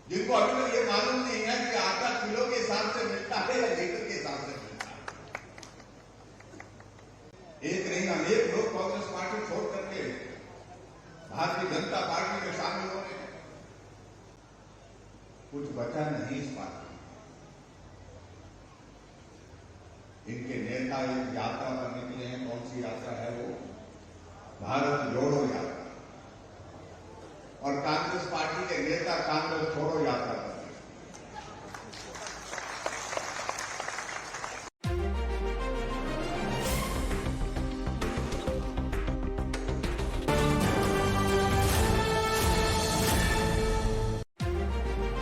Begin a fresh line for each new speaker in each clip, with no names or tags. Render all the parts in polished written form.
जिनको अभी तक ये मालूम नहीं है कि आटा किलो के हिसाब से मिलता है या लीटर के हिसाब से मिलता है। एक नहीं अनेक लोग कांग्रेस पार्टी छोड़ करके भारतीय जनता पार्टी में शामिल हो रहे हैं। कुछ बचा नहीं इस पार्टी में। इनके नेता एक यात्रा पर निकले हैं। कौन सी यात्रा है वो? भारत जोड़ो यात्रा। और कांग्रेस पार्टी के नेता कांग्रेस छोड़ो यात्रा कर रहे हैं।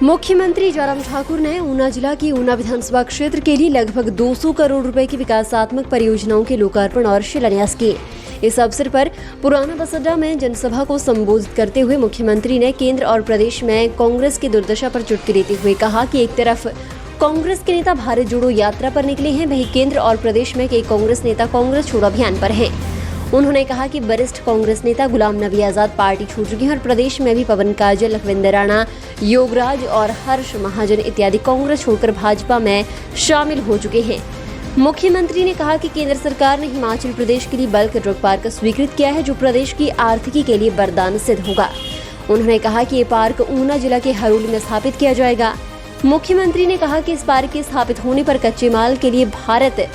मुख्यमंत्री जयराम ठाकुर ने ऊना जिला की ऊना विधानसभा क्षेत्र के लिए लगभग 200 करोड़ रुपए की विकासात्मक परियोजनाओं के लोकार्पण और शिलान्यास किए। इस अवसर पर पुराना बस अड्डा में जनसभा को संबोधित करते हुए मुख्यमंत्री ने केंद्र और प्रदेश में कांग्रेस की दुर्दशा पर चुटकी देते हुए कहा कि एक तरफ कांग्रेस के नेता भारत जोड़ो यात्रा पर निकले हैं, वहीं केंद्र और प्रदेश में कई कांग्रेस नेता कांग्रेस छोड़ो अभियान पर हैं। उन्होंने कहा कि वरिष्ठ कांग्रेस नेता गुलाम नबी आजाद पार्टी छोड़ चुके हैं और प्रदेश में भी पवन काजल, लखविंदर राणा, योगराज और हर्ष महाजन इत्यादि कांग्रेस छोड़कर भाजपा में शामिल हो चुके हैं। मुख्यमंत्री ने कहा कि केंद्र सरकार ने हिमाचल प्रदेश के लिए बल्क ड्रग पार्क स्वीकृत किया है, जो प्रदेश की आर्थिकी के लिए वरदान सिद्ध होगा। उन्होंने कहा कि ये पार्क ऊना जिला के हरोली में स्थापित किया जाएगा। मुख्यमंत्री ने कहा कि इस पार्क के स्थापित होने पर कच्चे माल के लिए भारत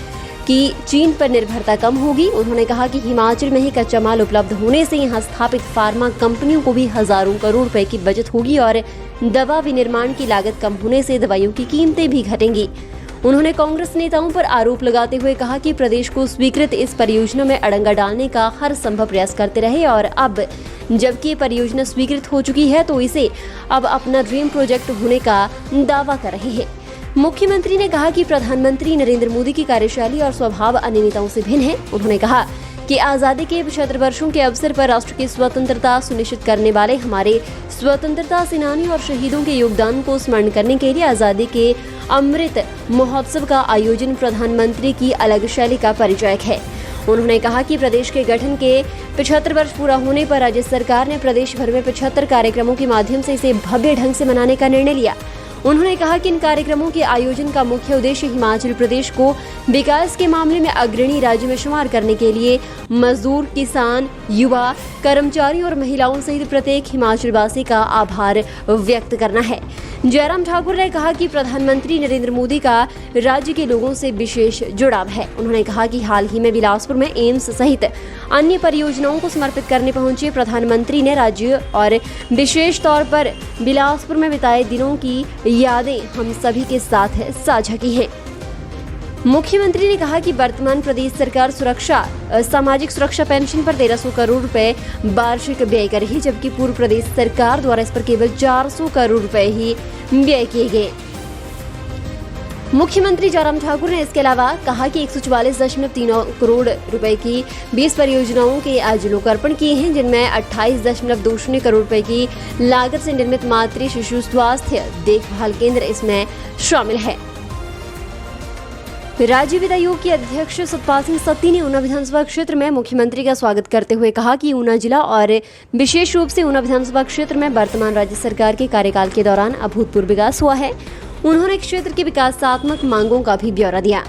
की चीन पर निर्भरता कम होगी। उन्होंने कहा कि हिमाचल में ही कच्चा माल उपलब्ध होने से यहां स्थापित फार्मा कंपनियों को भी हजारों करोड़ रुपए की बचत होगी और दवा विनिर्माण की लागत कम होने से दवाइयों की कीमतें भी घटेंगी। उन्होंने कांग्रेस नेताओं पर आरोप लगाते हुए कहा कि प्रदेश को स्वीकृत इस परियोजना में अड़ंगा डालने का हर संभव प्रयास करते रहे और अब जबकि ये परियोजना स्वीकृत हो चुकी है तो इसे अब अपना ड्रीम प्रोजेक्ट होने का दावा कर रहे हैं। मुख्यमंत्री ने कहा कि प्रधानमंत्री नरेंद्र मोदी की कार्यशैली और स्वभाव अन्य नेताओं से भिन्न है। उन्होंने कहा कि आजादी के 75 वर्षों के अवसर पर राष्ट्र की स्वतंत्रता सुनिश्चित करने वाले हमारे स्वतंत्रता सेनानी और शहीदों के योगदान को स्मरण करने के लिए आजादी के अमृत महोत्सव का आयोजन प्रधानमंत्री की अलग शैली का परिचायक है। उन्होंने कहा कि प्रदेश के गठन के 75 वर्ष पूरा होने पर राज्य सरकार ने प्रदेश भर में 75 कार्यक्रमों के माध्यम से इसे भव्य ढंग से मनाने का निर्णय लिया। उन्होंने कहा कि इन कार्यक्रमों के आयोजन का मुख्य उद्देश्य हिमाचल प्रदेश को विकास के मामले में अग्रणी राज्य में शुमार करने के लिए मजदूर, किसान, युवा, कर्मचारी और महिलाओं सहित प्रत्येक हिमाचल वासी का आभार व्यक्त करना है। जयराम ठाकुर ने कहा कि प्रधानमंत्री नरेंद्र मोदी का राज्य के लोगों से विशेष जुड़ाव है। उन्होंने कहा कि हाल ही में बिलासपुर में एम्स सहित अन्य परियोजनाओं को समर्पित करने पहुंचे प्रधानमंत्री ने राज्य और विशेष तौर पर बिलासपुर में बिताए दिनों की यादें हम सभी के साथ साझा की हैं। मुख्यमंत्री ने कहा कि वर्तमान प्रदेश सरकार सामाजिक सुरक्षा पेंशन पर 1300 करोड़ रुपए वार्षिक व्यय कर रही है, जबकि पूर्व प्रदेश सरकार द्वारा इस पर केवल 400 करोड़ रुपए ही व्यय किए गए। मुख्यमंत्री जयराम ठाकुर ने इसके अलावा कहा कि 144.3 करोड़ रुपए की 20 परियोजनाओं के आज लोकार्पण किए हैं, जिनमें 28.20 करोड़ रुपए की लागत से निर्मित मातृ शिशु स्वास्थ्य देखभाल केंद्र इसमें शामिल है। राज्य वित्त आयोग के अध्यक्ष सतपाल सिंह सत्ती ने ऊना विधानसभा क्षेत्र में मुख्यमंत्री का स्वागत करते हुए कहा कि ऊना जिला और विशेष रूप से ऊना विधानसभा क्षेत्र में वर्तमान राज्य सरकार के कार्यकाल के दौरान अभूतपूर्व विकास हुआ है। उन्होंने क्षेत्र की विकासात्मक मांगों का भी ब्यौरा दिया।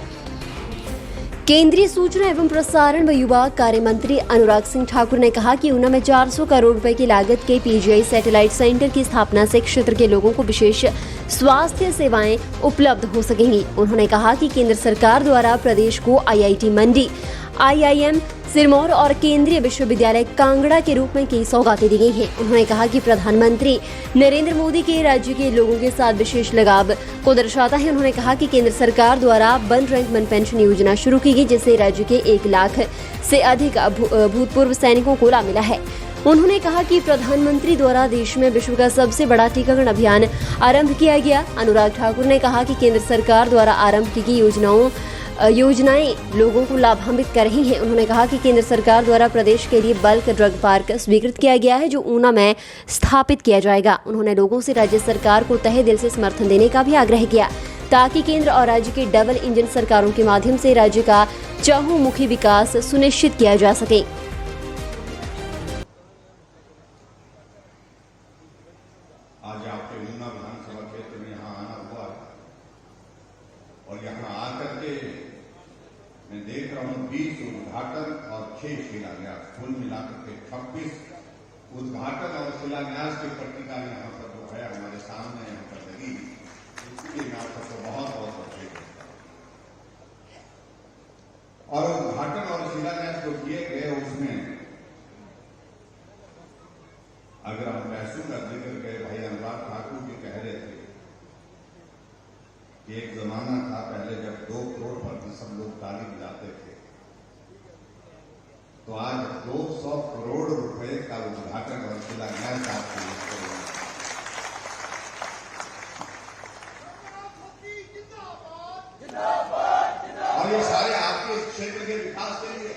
केंद्रीय सूचना एवं प्रसारण व युवा कार्य मंत्री अनुराग सिंह ठाकुर ने कहा कि ऊना में 400 करोड़ रुपए की लागत के पीजीआई सैटेलाइट सेंटर की स्थापना से क्षेत्र के लोगों को विशेष स्वास्थ्य सेवाएं उपलब्ध हो सकेंगी। उन्होंने कहा कि केंद्र सरकार द्वारा प्रदेश को आईआईटी मंडी, आईआईएम सिरमौर और केंद्रीय विश्वविद्यालय कांगड़ा के रूप में कई सौगातें दी गई हैं। उन्होंने कहा कि प्रधानमंत्री नरेंद्र मोदी के राज्य के लोगों के साथ विशेष लगाव को दर्शाता है। उन्होंने कहा कि केंद्र सरकार द्वारा वन रैंक वन पेंशन योजना शुरू की गई, जिससे राज्य के 1 लाख से अधिक भूतपूर्व सैनिकों को लाभ मिला है। उन्होंने कहा कि प्रधानमंत्री द्वारा देश में विश्व का सबसे बड़ा टीकाकरण अभियान आरंभ किया गया। अनुराग ठाकुर ने कहा कि केंद्र सरकार द्वारा आरंभ की गई योजनाएं लोगों को लाभान्वित कर रही हैं। उन्होंने कहा कि केंद्र सरकार द्वारा प्रदेश के लिए बल्क ड्रग पार्क स्वीकृत किया गया है, जो ऊना में स्थापित किया जाएगा। उन्होंने लोगों से राज्य सरकार को तहे दिल से समर्थन देने का भी आग्रह किया, ताकि केंद्र और राज्य के डबल इंजन सरकारों के माध्यम से राज्य का चहुमुखी विकास सुनिश्चित किया जा सके।
आज आपके ऊना विधानसभा यहाँ आकर के मैं देख रहा हूँ 20 उद्घाटन और 6 शिलान्यास, कुल मिलाकर के 26 उद्घाटन और शिलान्यास की पट्टिका यहाँ पर जो है हमारे सामने यहाँ पर लगी, इसलिए मैं आप सबको बहुत बहुत बधाई देता हूं। और उद्घाटन और शिलान्यास जो किए गए उसमें अगर हम पैसों का जिक्र गए, भाई अनुराग ठाकुर जी कह रहे थे कि एक जमाना था पहले जब 2 करोड़ पर सब लोग ताली बजाते थे, तो आज 200 करोड़ रुपए का उद्घाटन और शिलान्यास आपको और ये सारे आपके क्षेत्र के विकास के लिए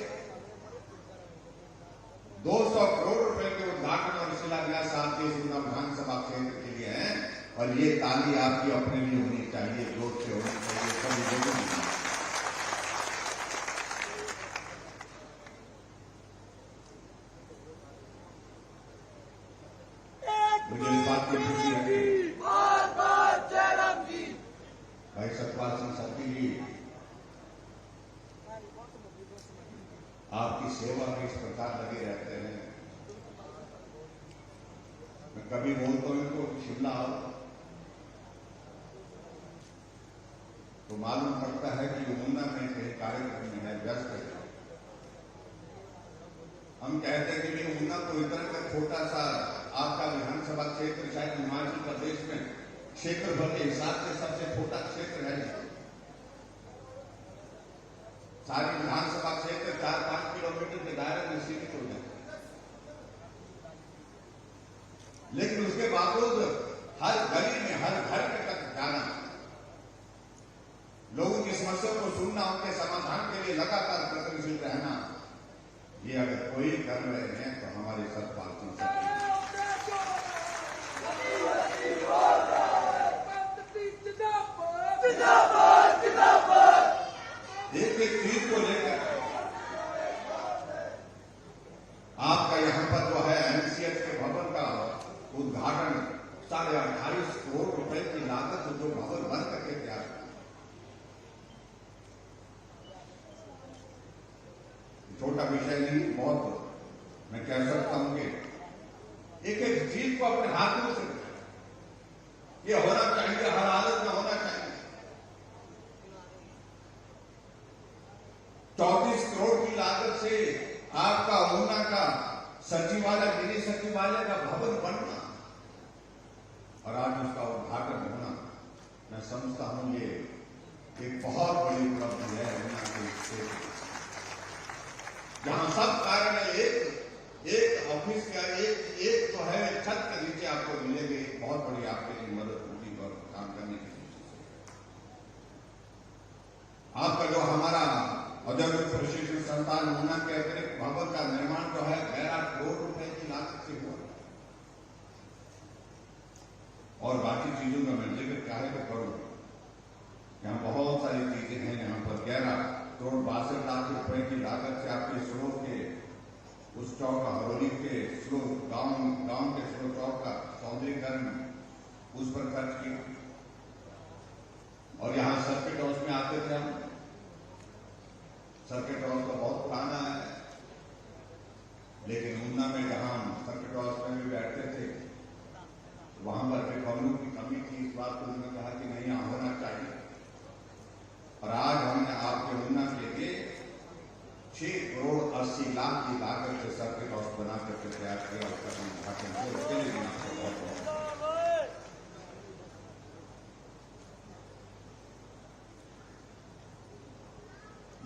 200 करोड़ रुपए के उद्घाटन और शिलान्यास आपके ऊना विधानसभा क्षेत्र के लिए है। और ये ताली आपकी अपने लिए होनी चाहिए, जोर से होनी चाहिए, सभी लोगों की। मुझे इस बात की खुशी है भाई सतपाल सिंह सत्ती जी, आपकी सेवा में इस प्रकार लगे रहते हैं। मैं कभी बोलता हूं इनको शिमला आओ तो मालूम पड़ता है कि ऊना में कहीं कार्यक्रम में है, व्यस्त है। हम कहते हैं कि ये ऊना तो इतना का छोटा सा आपका विधानसभा क्षेत्र शायद हिमाचल प्रदेश में क्षेत्रफल के हिसाब से सबसे छोटा क्षेत्र है। सारी विधानसभा क्षेत्र 4-5 किलोमीटर के दायरे में सीमित हो जाए, लेकिन उसके बावजूद हर गली में, हर घर में तक जाना, लोगों की समस्याओं को सुनना, उनके समाधान के लिए लगातार प्रगतिशील रहना, ये अगर कोई कर रहे हैं तो हमारे सतपाल सिंह सत्ती। एक एक चीज को लेकर आपका यहां पर जो है एमसीएच के भवन का उद्घाटन 28.5 करोड़ रुपए की लागत से जो भवन बन करके तैयार, छोटा विषय नहीं, बहुत मैं कह सकता हूं कि एक एक चीज को अपने हाथों से ये होना चाहिए, हर हालत में होना चाहिए। 34 करोड़ की लागत से आपका ऊना का सचिवालय, मिनी सचिवालय का भवन बनना और आज उसका उद्घाटन होना, मैं समझता हूं ये एक बहुत बड़ी उपलब्धि है ऊना के क्षेत्र, जहां सब कार्य एक ऑफिस का एक जो है छत के नीचे आपको मिलेंगे। एक बहुत बड़ी आपके लिए मदद होगी और काम करने की आपका जो हमारा औद्योगिक प्रशिक्षण संस्थान ऊना के अतिरिक्त भवन का निर्माण जो है 11 करोड़ रुपए की लागत से हुआ, और बाकी चीजों का मैं जिक्र चाहे तो करूं। यहाँ बहुत सारी चीजें हैं। यहाँ पर 11 करोड़ 62 लाख रुपए की लागत से आपके स्लो के उस चौक का, हरोली के स्लो गांव के स्लो चौक का सौंदर्यीकरण उस पर खर्च किया। और यहाँ सर्किट हाउस में आते थे हम, सर्किट हाउस तो बहुत पुराना है, लेकिन ऊना में जहां हम सर्किट हाउस में भी बैठते थे वहां पर रिफॉर्मों की कमी थी। इस बात को उन्होंने कहा कि नहीं यहाँ होना चाहिए, और आज हमने आपके ऊना के लिए 6 करोड़ 80 लाख की लागत से सर्किट हाउस बना करके तैयार किया। उसका उद्घाटन किया, उसके लिए भी आपको बहुत बहुत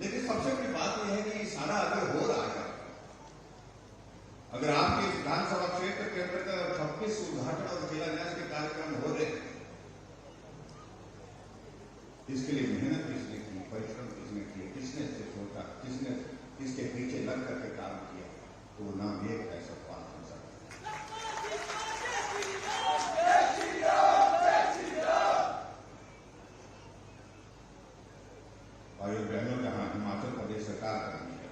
लेकिन सबसे बड़ी बात यह है कि ये सारा अगर हो रहा है, अगर आपके विधानसभा क्षेत्र के अंतर्गत 26 उद्घाटन और शिलान्यास के कार्यक्रम हो रहे, इसके लिए मेहनत किसने की, परिश्रम किसने किया, किसने इसे सोचा, किसने इसके पीछे लग करके काम किया, तो वो नाम एक है सतपाल सिंह सत्ती। भाइयों बहनों, जहां हिमाचल प्रदेश सरकार कर रही है,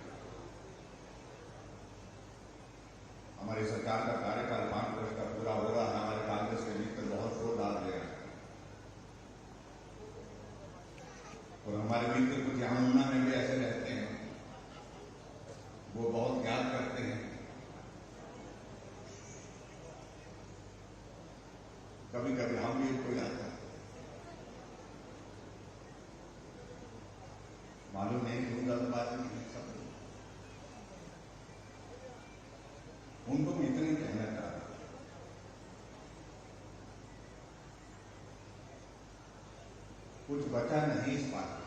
हमारी सरकार का कार्यकाल 5 वर्ष का पूरा हो रहा है। हमारे कांग्रेस के मित्र बहुत जोर डाल रहे हैं और हमारे मित्र कुछ यहाँ ऊना में भी ऐसे रहते हैं, वो बहुत याद करते हैं। कभी कभी हम भी उनको याद करते हैं। मालूम नहीं क्यों जल्दबाजी नहीं, सब उनको भी इतने कहना चाहता हूं, कुछ बचा नहीं इस बात में।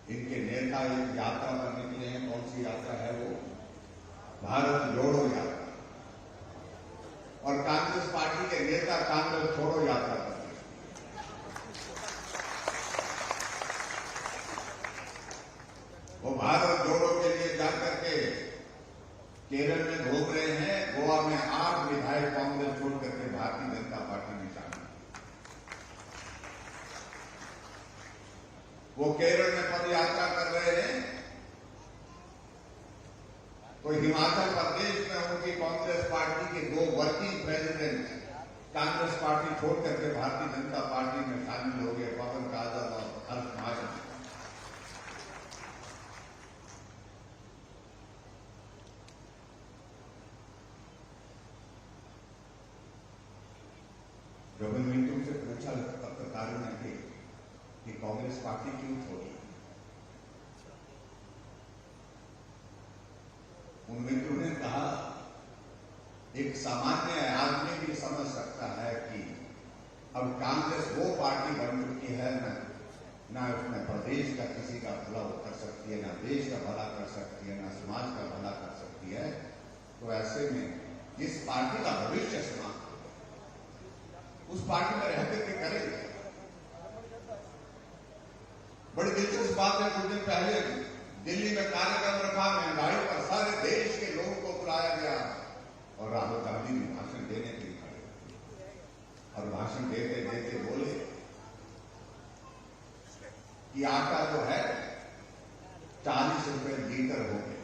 इनके नेता एक यात्रा पर निकले हैं। कौन सी यात्रा है वो? भारत जोड़ो यात्रा। और कांग्रेस पार्टी के नेता कांग्रेस छोड़ो यात्रा पर। वो भारत जोड़ो के लिए जाकर के केरल में घूम रहे हैं। गोवा में 8 विधायक कांग्रेस छोड़ करके भारतीय जनता पार्टी में शामिल। वो केरल में पद यात्रा कर रहे हैं, तो हिमाचल प्रदेश में उनकी कांग्रेस पार्टी के 2 वर्किंग प्रेसिडेंट कांग्रेस पार्टी छोड़ करके भारतीय जनता पार्टी में शामिल हो गए, पवन काजल और हर्ष महाजन। जब इन मित्रों से पूछा पत्रकारों ने कि कांग्रेस पार्टी क्यों छोड़ी, उन मित्रों ने कहा एक सामान्य आदमी भी समझ सकता है कि अब कांग्रेस वो पार्टी बन चुकी है ना उसमें प्रदेश का किसी का भला कर सकती है, ना देश का भला कर सकती है, ना समाज का भला कर सकती है। तो ऐसे में जिस पार्टी का भविष्य समाज उस पार्टी में रह करके करेंगे। बड़ी दिलचस्प बात है, कुछ दिन पहले दिल्ली में कार्यक्रम रखा, महंगाई पर सारे देश के लोगों को बुलाया गया और राहुल गांधी ने भाषण देने के लिए खड़े और भाषण देते देते बोले कि आटा जो है 40 रुपए लीटर हो गया।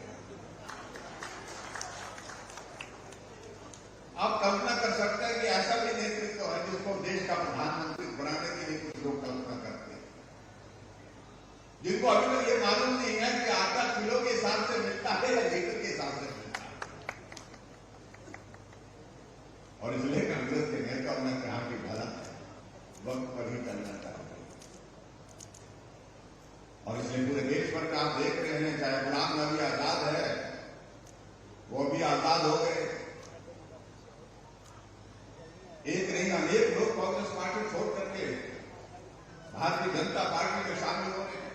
आप कल्पना कर सकते हैं कि ऐसा भी नेतृत्व है जिसको देश का प्रधानमंत्री बनाने के लिए कुछ लोग कल्पना करते हैं, जिनको अभी तक ये मालूम नहीं है कि आटा किलो के हिसाब से मिलता है या लीटर के हिसाब से मिलता है। और इसलिए कांग्रेस के नेताओं ने कहा कि भला वक्त पर ही चलना चाहिए। और इसलिए पूरे देश भर में आप देख रहे हैं, चाहे गुलाम नबी आजाद है, वो भी आजाद हो गए। एक नहीं अनेक लोग कांग्रेस पार्टी छोड़ करके भारतीय जनता पार्टी में शामिल हो रहे हैं।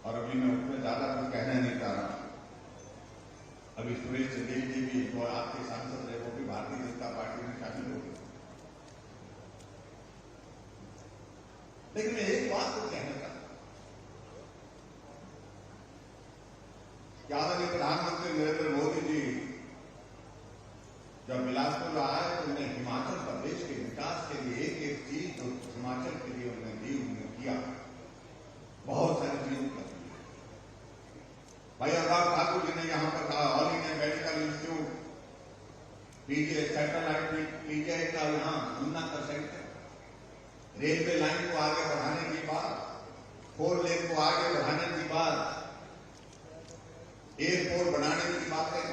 और अभी मैं उसमें ज्यादा कुछ कहना नहीं चाह रहा। अभी सुरेश चंदेल जी भी जो आपके सांसद रहे, वो भी भारतीय जनता पार्टी में शामिल हो गए। लेकिन मैं एक बात को कहना चाहता हूं, आदरणीय प्रधानमंत्री नरेंद्र मोदी जी जब बिलासपुर आए तो उन्हें हिमाचल प्रदेश के विकास के लिए एक एक चीज जो हिमाचल के लिए उन्होंने दी, उन्होंने किया। बहुत सारी चीजों कर दी। भाई अनुराग ठाकुर जी ने यहां पर कहा all India medical institute, PGI satellite PGI का यहां ऊना का सेंटर, रेलवे लाइन को आगे बढ़ाने की बात, 4 लेन को आगे बढ़ाने की बात, एयरपोर्ट बनाने की बातें।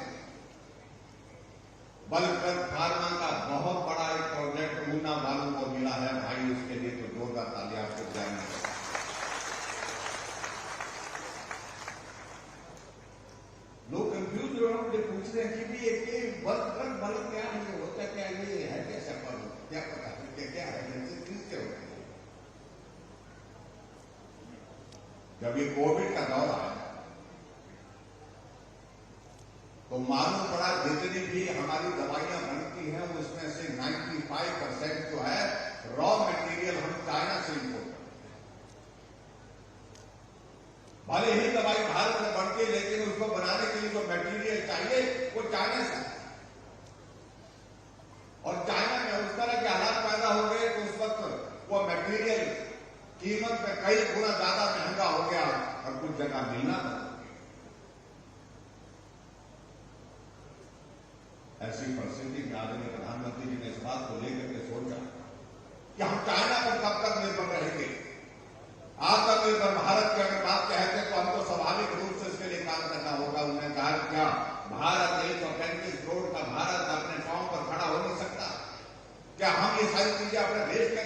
बल्कि फार्मा का बहुत बड़ा एक प्रोजेक्ट ऊना वालों को मिला है भाई, उसके लिए तो जोरदार तालियां आपको बजानी चाहिए। लोग कंफ्यूज हो रहे हैं, पूछ रहे हैं कि ये बल क्या है, ये होता क्या, ये है कैसा पल, क्या पता है क्या है, किससे होता है। जब ये कोविड का दौर आया तो मालूम पड़ा जितनी भी हमारी दवाइयां बनती हैं उसमें से 95% जो है रॉ मटेरियल हम चाइना से इंपोर्ट करते हैं। भले ही दवाई भारत में बनती है, लेकिन उसको बनाने के लिए जो मटेरियल चाहिए वो चाइना से। और चाइना में उस तरह के हालात पैदा हो गए कि उस वक्त वो मटेरियल कीमत में कई गुना ज्यादा महंगा हो गया और कुछ जगह मिलना था। ऐसी परिस्थिति में आदरणीय प्रधानमंत्री जी ने इस बात को लेकर के सोचा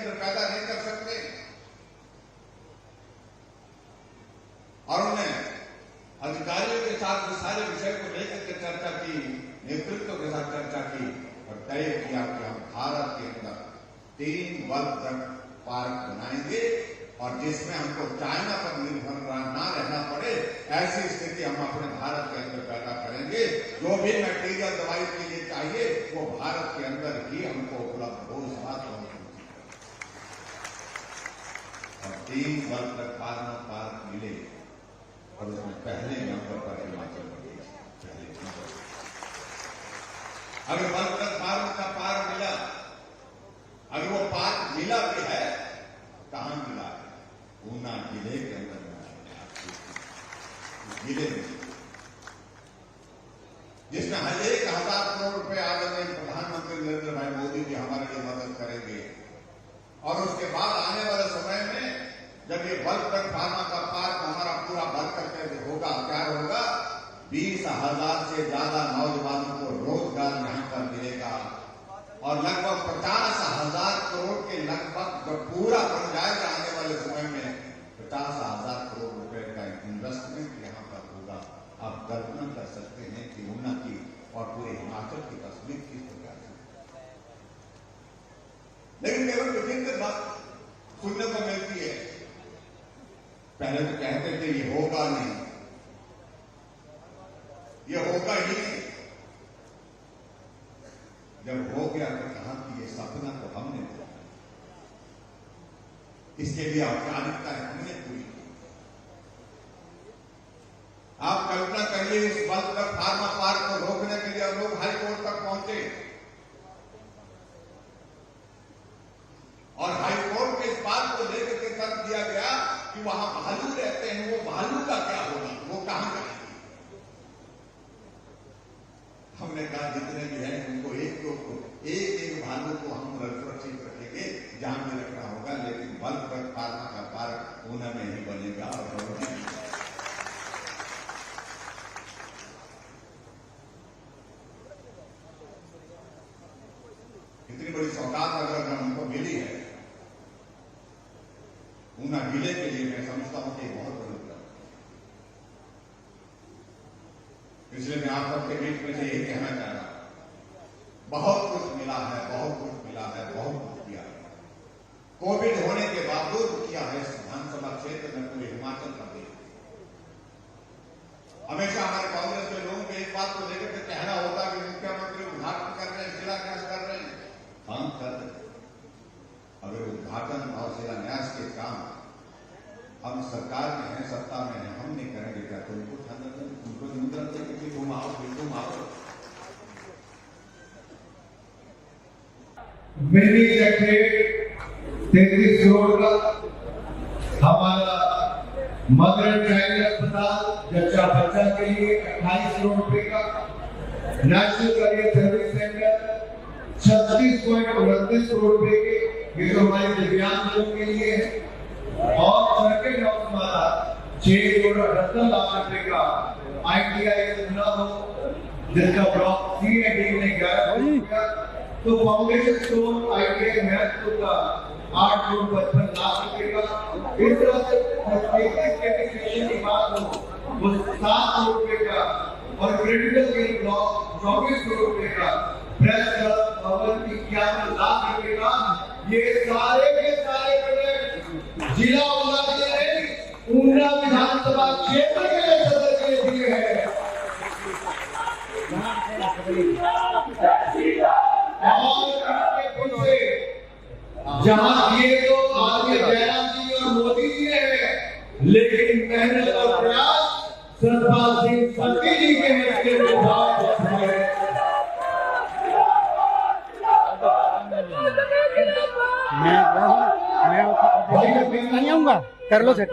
केंद्र पैदा नहीं कर सकते। और उन्होंने अधिकारियों के साथ इस सारे विषय को लेकर के चर्चा की, नेतृत्व के साथ चर्चा की और तय किया कि हम भारत के अंदर 3 वर्ग तक पार्क बनाएंगे और जिसमें हमको चाइना पर निर्भर ना रहना पड़े, ऐसी स्थिति हम अपने भारत के अंदर पैदा करेंगे। जो भी मटेरियल दवाई के लिए चाहिए वो भारत के अंदर ही हमको उपलब्ध हो, इस बात को और 3 वर्ग तक पार्क मिले और उसमें पहले नंबर पर हिमाचल प्रदेश पहले नंबर। अगर वर्ग तक का पार्क मिला, अगर वो पार्क मिला भी है, कहां मिला है? ऊना जिले के अंदर जिले में, जिसमें 1,000 करोड़ रुपए आदरणीय प्रधानमंत्री नरेंद्र भाई मोदी जी हमारे लिए मदद करेंगे। और उसके बाद आने वाले समय में जब ये वर्ग तक फार्मा का पार्क हमारा पूरा भर करके होगा, क्या होगा? 20,000 से ज्यादा नौजवानों को रोजगार यहां पर मिलेगा और लगभग 50,000 करोड़ के लगभग जब पूरा बन जाएगा आने वाले समय में 50,000 करोड़ रुपए का इन्वेस्टमेंट यहां पर होगा। आप कल्पना कर सकते हैं कि ऊना की और पूरे हिमाचल की तस्वीर किस प्रकार से। लेकिन केवल विभिन्न बात सुनने को मिलती है। पहले तो कहते थे ये होगा नहीं, ये होगा ही नहीं। जब हो गया तो कहा कि ये सपना तो हमने देखा, इसके लिए औपचारिकताएं हमने पूरी की। आप कल्पना करिए इस वर्ग तक फार्मा पार्क को रोकने के लिए लोग हाई कोर्ट तक पहुंचे और हाई कोर्ट के इस बात को लेकर के तर्क दिया गया कि वहां भालू रहते हैं, वो भालू का क्या होगा, वो कहां जाएंगे? हमने कहा जितने भी हैं उनको एक भालू को हम सुरक्षित रखेंगे जहां भी रखना होगा, लेकिन वर्ग तक फार्मा का पार्क ऊना में ही बनेगा। और इतनी बड़ी सौगात अगर हमको मिली है ऊना जिले के लिए, मैं समझता हूं कि बहुत बड़ी उपलब्धि। इसलिए मैं आप सबके बीच में से यही कहना चाह रहा हूं, बहुत कुछ मिला है, बहुत कुछ मिला है, बहुत कुछ किया है। कोविड होने के बावजूद किया है इस विधानसभा क्षेत्र में, पूरे हिमाचल प्रदेश। हमेशा हमारे कांग्रेस के लोगों के एक बात को लेकर के कहना होता है कि मुख्यमंत्री उद्घाटन कर रहे हैं, शिलान्यास कर रहे हैं। हम कर रहे हैं। अगर उद्घाटन और शिलान्यास के काम हम सरकार में है, सत्ता में है, हम नहीं करेंगे क्या? तो उनको निमंत्रण देंगे कि तुम आओ, तुम आओ।
मिनी सेक्रेटरी 33 करोड़ का हमारा मदर एंड चाइल्ड अस्पताल जच्चा बच्चा के लिए 28 करोड़ रुपए का, national career service centre 36.29 crore रुपए के, ये तो हमारे दिव्यांग लोगों के लिए है। और सर्किट हाउस हमारा 6.78 लाख रुपए का ITI ऊना हो, जिसका ब्लॉक C एंड D में 11 करोड़ रुपया, तो फाउंडेशन स्टोन ITI महत्व का 8.55 लाख रुपए का। इस तरह से कैटेगरी की बात हो वो 7 करोड़ रुपए का और क्रिटिकल केयर ब्लॉक 24 करोड़ रुपए का, प्रेस क्लब भवन 51 लाख रुपए का। ये सारे के सारे प्रोजेक्ट जिला ऊना के लिए, ऊना विधानसभा क्षेत्र के लिए सदर के लिए दिए हैं। और पीछे जहां दिए तो आगे जयराम जी और मोदी जी ने, लेकिन मेहनत और प्रयास सरदार सिंह सत्ती जी के नेतृत्व में
मैं नहीं आऊंगा, कर लो सेट।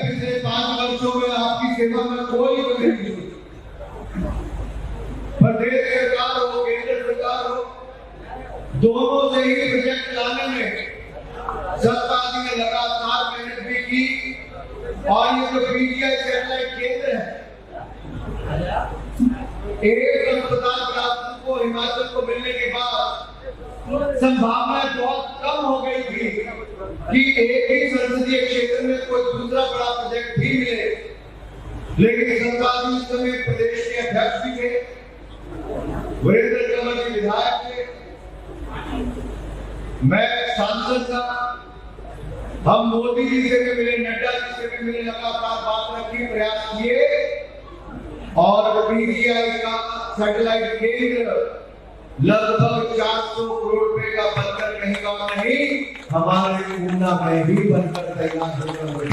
पिछले 5 वर्षों में आपकी सेवा में कोई कमी नहीं हुई। प्रदेश सरकार हो, केंद्र सरकार हो, दोनों से ही प्रोजेक्ट लाने में सरकार ने लगातार मेहनत भी की। और ये जो PGI सैटेलाइट केंद्र है, एक अस्पताल को हिमाचल को मिलने के बाद संभावना बहुत कम हो गई थी कि एक ही संसदीय क्षेत्र में कोई दूसरा बड़ा प्रोजेक्ट भी मिले, लेकिन सरकार उस समय प्रदेश के अध्यक्ष भी थे, वीरेंद्र कंवर जी विधायक थे, मैं सांसद था, हम मोदी जी से भी मिले, नड्डा जी से भी मिले, लगातार बात रखी, प्रयास किए और पीजीआई का सैटेलाइट केंद्र लगभग 400 करोड़ रुपए का बनकर कहीं का नहीं हमारे ऊना में ही बनकर तैयार होकर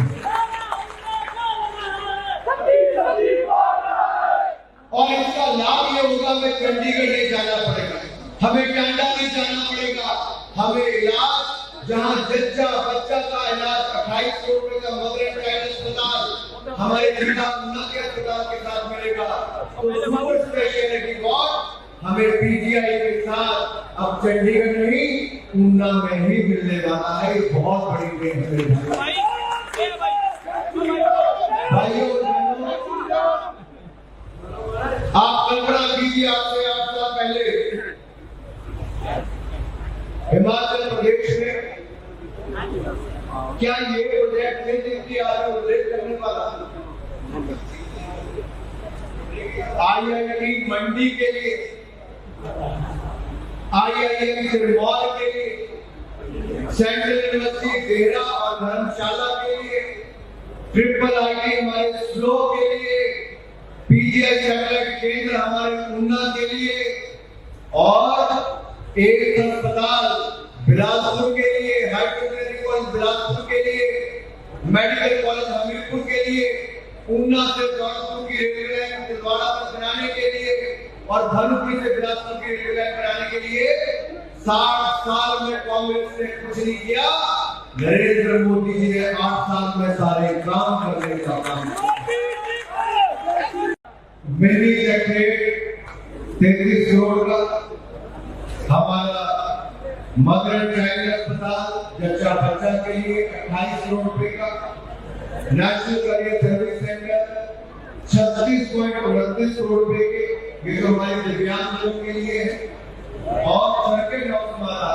और इसका लाभ ये होगा हमें चंडीगढ़ नहीं जाना पड़ेगा, हमें टांडा नहीं जाना पड़ेगा, हमें इलाज जहां जच्चा बच्चा का इलाज 28 करोड़ रुपए का मदर एंड चाइल्ड अस्पताल हमारे जिला ऊना के अस्पताल के साथ मिलेगा, तो सुपर स्पेशलिटी वार्ड हमें पीजीआई के साथ अब चंडीगढ़ नहीं ऊना में ही मिलने वाला है। बहुत बड़ी देन है भाइयों और बहनों, आप कल्पना कीजिए, आपसे 8 साल पहले हिमाचल प्रदेश में क्या ये प्रोजेक्ट थे जिनकी आज उल्लेख करने वाला IIT मंडी के लिए, IIM सिरमौर के लिए, सेंट्रल यूनिवर्सिटी देहरा और धर्मशाला के लिए, ट्रिपल IIT हमारे स्लो के लिए, पीजीआई सैटेलाइट केंद्र हमारे ऊना के लिए और एक अस्पताल बिलासपुर के लिए, हाईटेक्नोलॉजी कॉलेज बिलासपुर के लिए, मेडिकल कॉलेज हमीरपुर के लिए, ऊना से जौनपुर की रेलवे लाइन छिंदवाड़ा तक बनाने के लिए और धनुपुरी से बिलासपुर की रेलवे लाइन बनाने के लिए 60 साल में कांग्रेस ने कुछ नहीं किया, नरेंद्र मोदी जी ने 8 साल में सारे काम करने का काम किया। मिनी सेक्रेटरी 33 करोड़ का, हमारा मदर एंड चाइल्ड अस्पताल जच्चा बच्चा के लिए 28 करोड़ रुपए का, national career service centre 36.29 crore रुपए के, ये तो हमारे दिव्यांग लोगों के लिए है, और सर्किट हाउस हमारा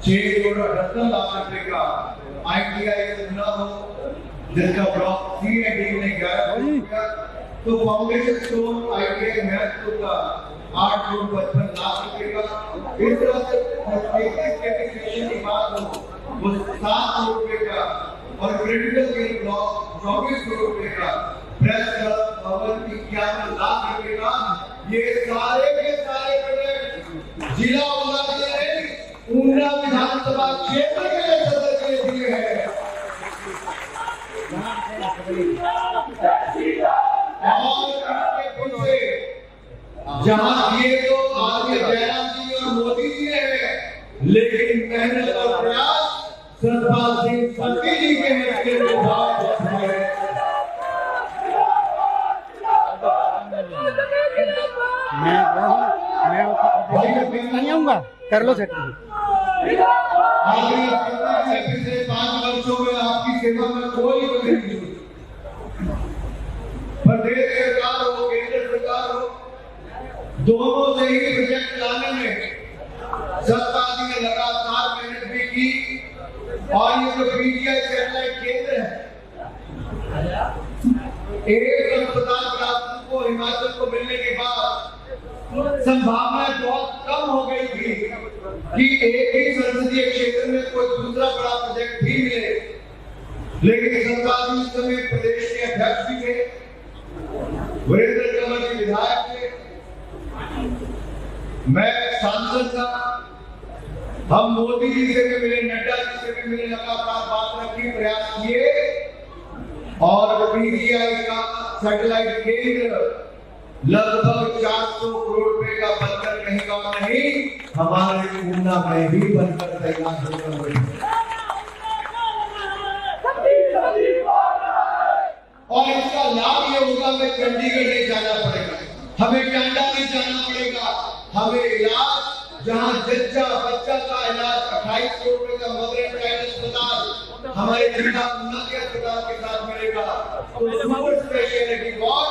6.78 लाख रुपए का ITI ऊना हो जिसका ब्लॉक C एंड D में 11 करोड़ रुपया, तो फाउंडेशन स्टोन ITI महत्व का 8.55 लाख रुपए का, इस तरह से की बात हो वो 7 करोड़ रुपए का और क्रिटिकल केयर ब्लॉक 24 करोड़ रुपए का, प्रेस क्लब भवन 51 लाख रुपए का, ये सारे के सारे प्रोजेक्ट जिला ऊना के लिए ऊना विधानसभा क्षेत्र के लिए सदर के लिए दिए हैं। और इसके पीछे जहां दिए तो आगे जयराम जी और मोदी जी ने, लेकिन मेहनत और प्रयास सतपाल सिंह सत्ती जी के नेतृत्व में
मैं नहीं आऊंगा, कर लो सेट।
पिछले 5 वर्षों में आपकी सेवा में कोई कमी नहीं हुई, प्रदेश सरकार हो केंद्र सरकार हो, दोनों से ही प्रोजेक्ट लाने में सरकार ने लगातार मेहनत भी की, और ये जो पीजीआई सैटेलाइट केंद्र है, एक अस्पताल बिलासपुर को हिमाचल को मिलने के बाद संभावना बहुत कम हो गई थी कि एक ही संसदीय क्षेत्र में कोई दूसरा बड़ा प्रोजेक्ट भी मिले, लेकिन सरकार उस समय प्रदेश के अध्यक्ष भी थे, वीरेंद्र कंवर जी विधायक थे, मैं सांसद था, हम मोदी जी से भी मिले, नड्डा जी से भी मिले, लगातार बात रखी, प्रयास किए और पीजीआई का सैटेलाइट केंद्र लगभग 400 करोड़ रुपए का बनकर कहीं का नहीं हमारे ऊना में ही बनकर तैयार होकर और इसका लाभ ये होगा हमें चंडीगढ़ नहीं जाना पड़ेगा, हमें टांडा नहीं जाना पड़ेगा, हमें इलाज जहां जच्चा बच्चा का इलाज 28 करोड़ रुपए का मदर एंड चाइल्ड अस्पताल हमारे जिला ऊना के अस्पताल के साथ मिलेगा, तो सुपर स्पेशलिटी वार्ड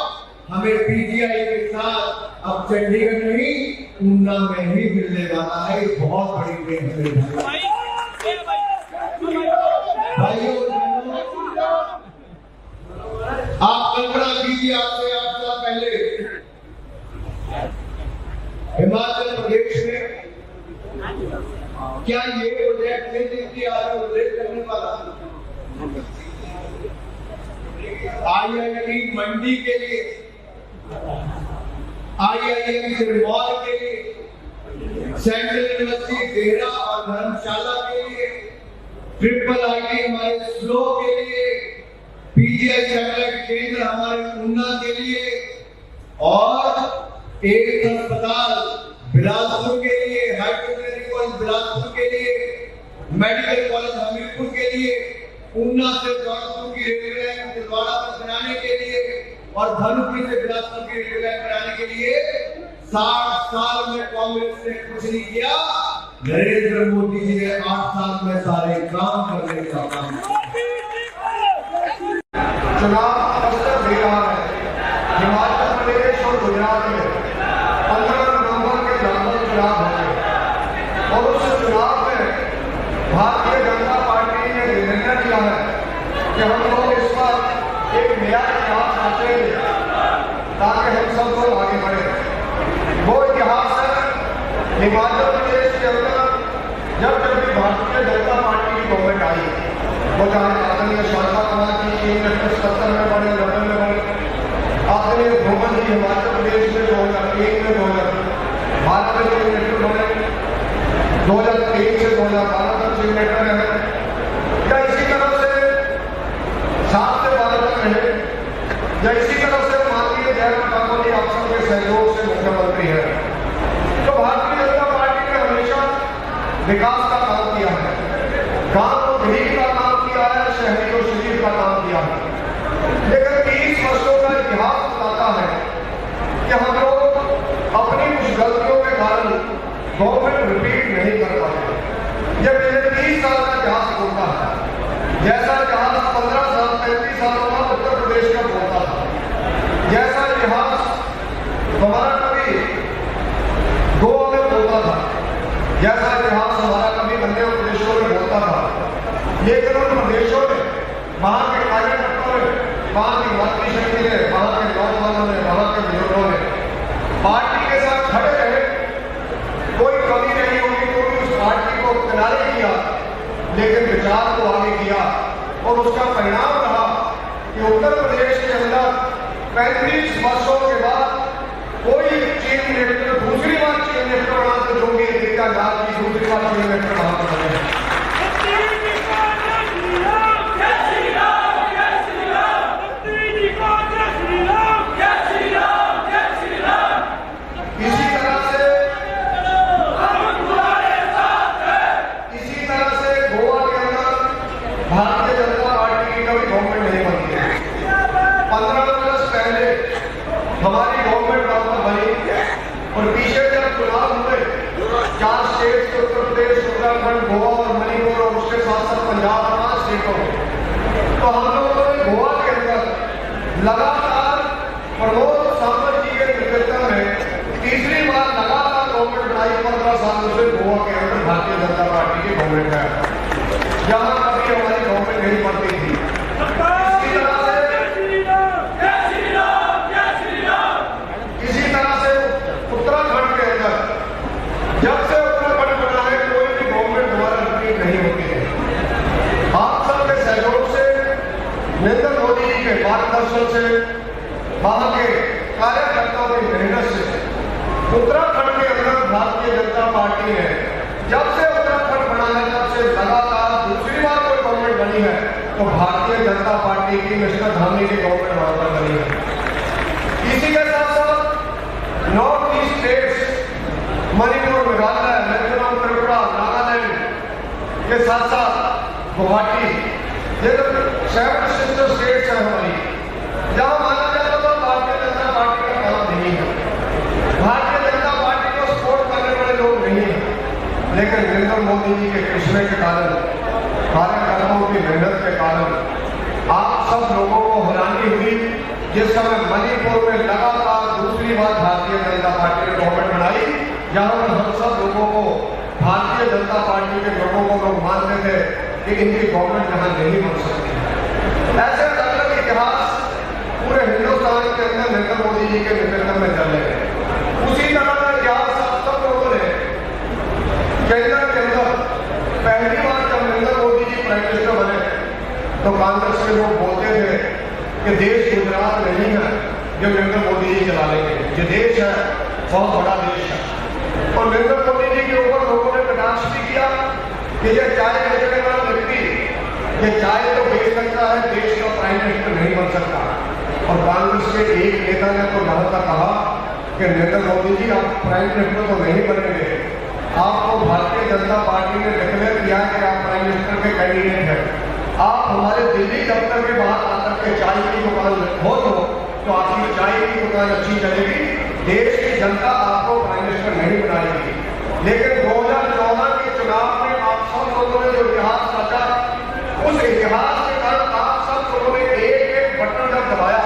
हमें पीजीआई के साथ अब चंडीगढ़ नहीं ऊना में ही मिलने वाला है। बहुत बड़ी ट्रेन है भाइयों और बहनों, आप कल्पना कीजिए, आपसे 8 साल पहले हिमाचल प्रदेश में क्या ये प्रोजेक्ट नहीं देखिए आज उल्लेख करने वाला IIT मंडी के लिए, IIM सिरमौर के लिए, सेंट्रल यूनिवर्सिटी देहरा और धर्मशाला के लिए, IIIT हमारे स्लो के लिए, PGI सैटेलाइट केंद्र हमारे ऊना के लिए और एक अस्पताल बिलासपुर के लिए, हाइड्रोटेक्निकल कॉलेज बिलासपुर के लिए, मेडिकल कॉलेज हमीरपुर के लिए, ऊना से जौनपुर की रेलवे लाइन छिंदवाड़ा तक बनाने के लिए और धनुपुर से बिलासपुर की रेलवे लाइन बनाने के लिए 60 साल में कांग्रेस ने कुछ नहीं किया। नरेंद्र मोदी जी ने 8 साल में सारे काम करने का काम किया।
चुनाव अवसर दे रहा है। हिमाचल प्रदेश और गुजरात में 15 नवंबर के लगभग चुनाव होंगे और उस चुनाव में भारतीय जनता पार्टी ने निर्णय लिया है कि हम लोग इस बार एक नया इतिहास रचेंगे ताकि हम सब लोग आगे बढ़े। वो इतिहास है हिमाचल प्रदेश के अंदर जब भी भारतीय जनता पार्टी की गवर्नमेंट आई, वो चाहे आदरणीय शारदा कुमार जी 1970 में बने, 90 में बने, आदरणीय भूमन जी हिमाचल प्रदेश में 2001 में 2012 में चीफ मिनिस्टर बने, 2003 से 2012 तक चीफ मिनिस्टर रहे, या इसी तरह से 7 से 12 तक रहे, या इसी तरह से माननीय जयराम ठाकुर जी आप सबके सहयोग से मुख्यमंत्री है। तो भारतीय जनता पार्टी ने हमेशा विकास का काम किया है, गांव और गरीब का काम किया है, शहरी और शरीफ का काम किया है। लेकिन 30 वर्षों का इतिहास बताता है कि हम लोग अपनी कुछ गलतियों के कारण गवर्नमेंट रिपीट नहीं कर पाते। ये मेरे 30 साल का इतिहास बोलता है, जैसा इतिहास 15 साल 35 सालों का उत्तर प्रदेश का बोलता था, जैसा इतिहास हमारा कभी गोवा में बोलता था, जैसा इतिहास हमारा कभी अन्य प्रदेशों में बोलता था। लेकिन उन प्रदेशों ने, वहां के कार्यकर्ताओं ने, वहां की मातृशक्ति ने, वहां के नौजवानों ने, वहां के बुजुर्गों ने पार्टी के साथ खड़े रहे। कोई कमी नहीं होगी, क्योंकि उस पार्टी को किनारे किया, लेकिन विचार को आगे किया और उसका परिणाम रहा कि उत्तर प्रदेश के अंदर 35 वर्षों के बाद कोई चीफ मिनिस्टर दूसरी बार चीफ मिनिस्टर बना तो जोगी आदित्यनाथ की दूसरी बार चीफ मिनिस्टर वहां पर बने। इसी तरह से गोवा के अंदर भारतीय जनता पार्टी की कभी गवर्नमेंट नहीं बनती है। 15 वर्ष पहले हमारी गवर्नमेंट वहां पर बनी और पीछे जब चुनाव हुए 4 स्टेट के उत्तर प्रदेश, उत्तराखंड, गोवा और मणिपुर और उसके साथ साथ पंजाब 5 स्टेटों में, तो हम लोगों ने गोवा के अंदर लगातार प्रमोद सावंत जी के नेतृत्व में तीसरी बार लगातार गवर्नमेंट बनाई। 15 सालों से गोवा के अंदर भारतीय जनता पार्टी की गवर्नमेंट है, जहां कभी हमारी गवर्नमेंट नहीं बनती थी। इसी तरह से उत्तराखंड के अंदर जब से उत्तराखंड बना है, कोई भी गवर्नमेंट द्वारा रिपीट नहीं होती है। आप सबके सहयोग से, नरेंद्र मोदी जी के मार्गदर्शन से, वहां के कार्यकर्ताओं की मेहनत से उत्तराखंड के अंदर भारतीय जनता पार्टी ने, जब से उत्तराखंड बना है, तब से लगातार दूसरी बार कोई गवर्नमेंट बनी है तो भारतीय जनता पार्टी की मिस्टर धामी की गवर्नमेंट वहां पर बनी है। इसी के साथ साथ north east states, Manipur, Meghalaya, Mizoram, Tripura, Nagaland के साथ साथ गुवाहाटी, ये तो 7 सिस्टर स्टेट्स है हमारी, जहां माना जाता था भारतीय जनता पार्टी का काम नहीं है, भारतीय जनता पार्टी को सपोर्ट करने वाले लोग नहीं है। लेकिन नरेंद्र मोदी जी के कृष्ण के कारण, कार्यकर्ताओं की मेहनत के कारण आप सब लोगों को हैरानी हुई जिस समय मणिपुर में लगातार दूसरी बार भारतीय जनता पार्टी ने गवर्नमेंट बनाई जहां पर हम सब लोगों को, भारतीय जनता पार्टी के लोगों को लोग मानते थे कि इनकी गवर्नमेंट यहाँ नहीं बन सकती। ऐसे अलग अलग इतिहास पूरे हिंदुस्तान के अंदर नरेंद्र मोदी जी के नेतृत्व में चले गए। उसी तरह का इतिहास आप सब लोगों ने केंद्र के अंदर पहली बार जब नरेंद्र मोदी जी प्राइम मिनिस्टर बने तो कांग्रेस के लोग बोलते थे कि देश गुजरात नहीं है जो नरेंद्र मोदी जी चला लेंगे, ये देश है बहुत बड़ा देश है। और नरेंद्र मोदी जी के ऊपर लोगों ने कटाक्ष भी किया कि ये चाय बेचने वाला व्यक्ति ये चाय तो बेच सकता है, देश का प्राइम मिनिस्टर नहीं बन सकता। और कांग्रेस के एक नेता ने तो यहाँ तक कहा कि नरेंद्र मोदी जी आप प्राइम मिनिस्टर तो नहीं बनेंगे, आपको भारतीय जनता पार्टी ने डिक्लेयर किया कि आप प्राइम मिनिस्टर के कैंडिडेट हैं, आप हमारे दिल्ली दफ्तर के बाहर आकर के चाय की दुकान खोल दो तो आपकी चाय की दुकान अच्छी चलेगी, देश की जनता आपको प्राइम मिनिस्टर नहीं बनाएगी। लेकिन 2014 के चुनाव में आप सब लोगों ने जो इतिहास रचा, उस इतिहास के कारण आप सब लोगों ने एक एक बटन जब दबाया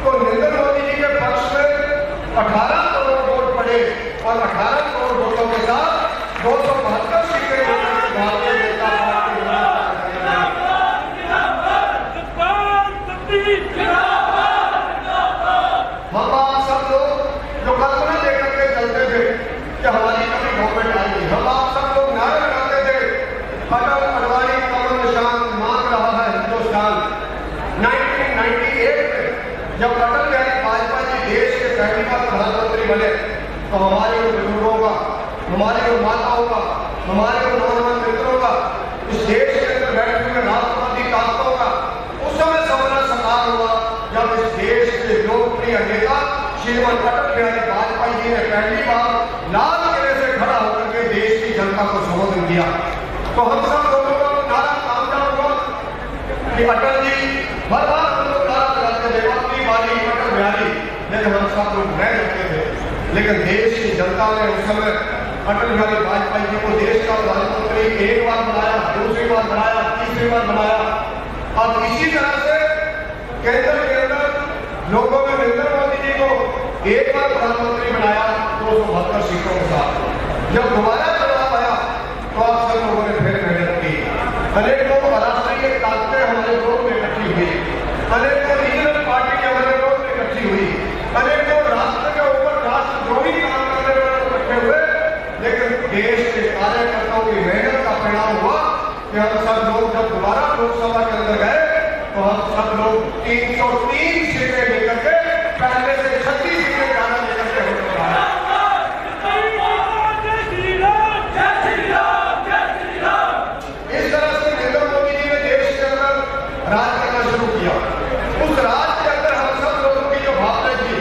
तो नरेंद्र मोदी जी के पक्ष में 18 करोड़ वोट पड़े और 18 करोड़ वोटों के साथ 272 सीटें भारतीय जनता पार्टी। हम आप सब लोग जो कल्पना लेकर के चलते थे कि हमारी कभी गवर्नमेंट आएगी, हम आप सब लोग नारे लगाते थे अटल अडवाणी कमल निशान मांग रहा है हिंदुस्तान। 1998 में जब अटल बिहारी वाजपेयी जी देश के पहली बार प्रधानमंत्री बने तो हमारे बुजुर्गों का, हमारे माताओं का, हमारे नौजवान मित्रों का, इस देश के अंदर बैठे हुए राष्ट्रपति ताकतों का उस समय सपना साकार हुआ जब इस देश के लोकप्रिय नेता श्रीमान अटल बिहारी वाजपेयी जी ने पहली बार लाल किले से खड़ा होकर के देश की जनता को संबोधन किया। तो हम सब लोगों को नारा कामयाब हुआ कि अटल जी हर बार हम लोग नारा लगाते थे अपनी बारी अटल बिहारी, लेकिन हम सब लोग नहीं रखते थे। लेकिन देश की जनता ने उस समय अटल बिहारी वाजपेयी जी को देश का प्रधानमंत्री एक बार बनाया, दूसरी बार बनाया, तीसरी बार बनाया। अब इसी तरह से केंद्र के अंदर लोगों ने नरेंद्र मोदी जी को एक बार प्रधानमंत्री बनाया 272 सीटों के साथ। जब दोबारा चुनाव आया तो आप सब लोगों ने फिर मेहनत की, अनेकों राष्ट्रीय ताकतें हमारे विरोध में इकट्ठी हुई, अनेकों रीजनल पार्टी हमारे विरोध में इकट्ठी हुई, अनेकों राष्ट्र के ऊपर राष्ट्रद्रोही काम करने वाले इकट्ठे हुए। लेकिन देश के कार्यकर्ताओं की मेहनत का परिणाम हुआ कि हम सब लोग जब दोबारा लोकसभा के अंदर गए तो हम सब लोग 303 सीटें लेकर के पहले से 36 सीटें ज्यादा लेकर के होने वाले। इस तरह से नरेंद्र मोदी जी ने देश के अंदर राज करना शुरू किया। उस राज के अंदर हम सब लोगों की जो भावना थी,